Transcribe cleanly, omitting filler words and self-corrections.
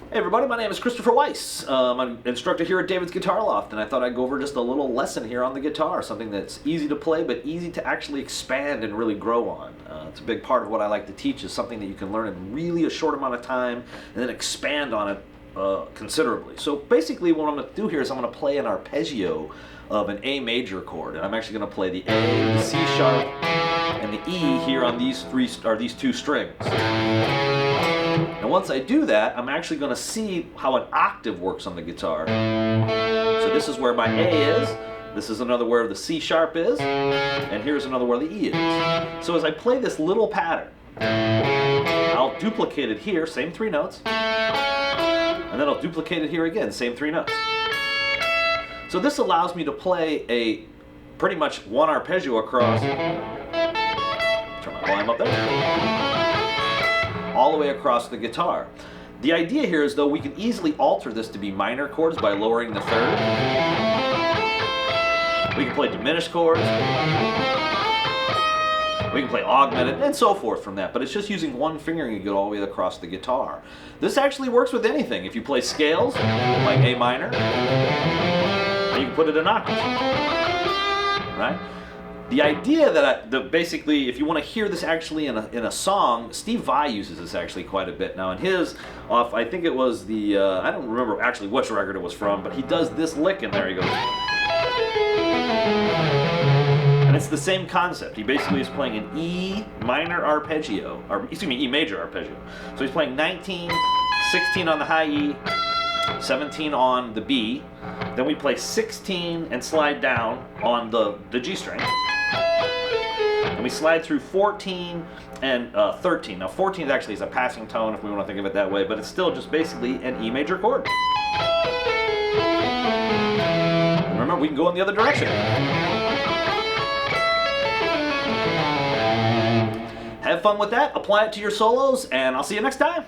Hey everybody, my name is Christopher Weiss. I'm an instructor here at David's Guitar Loft, and I thought I'd go over just a little lesson here on the guitar, something that's easy to play but easy to actually expand and really grow on. It's a big part of what I like to teach, is something that you can learn in really a short amount of time and then expand on it considerably. So basically what I'm going to do here is I'm going to play an arpeggio of an A major chord, and I'm actually going to play the A, the C sharp, and the E here on these two strings. And once I do that, I'm actually going to see how an octave works on the guitar. So this is where my A is, this is another where the C sharp is, and here's another where the E is. So as I play this little pattern, I'll duplicate it here, same three notes, and then I'll duplicate it here again, same three notes. So this allows me to play a pretty much one arpeggio across. Turn my volume up there. All the way across the guitar. The idea here is, though, we can easily alter this to be minor chords by lowering the third. We can play diminished chords. We can play augmented, and so forth from that. But it's just using one finger and you get all the way across the guitar. This actually works with anything. If you play scales, like A minor, you can put it in octaves. Right? The idea that basically, if you want to hear this actually in a song, Steve Vai uses this actually quite a bit. Now in his, I think it was the, I don't remember actually which record it was from, but he does this lick and there he goes. And it's the same concept. He basically is playing an E minor arpeggio, or excuse me, E major arpeggio. So he's playing 19, 16 on the high E, 17 on the B, then we play 16 and slide down on the G string. And we slide through 14 and 13. Now 14 actually is a passing tone if we want to think of it that way, but it's still just basically an E major chord. And remember, we can go in the other direction. Have fun with that, apply it to your solos, and I'll see you next time.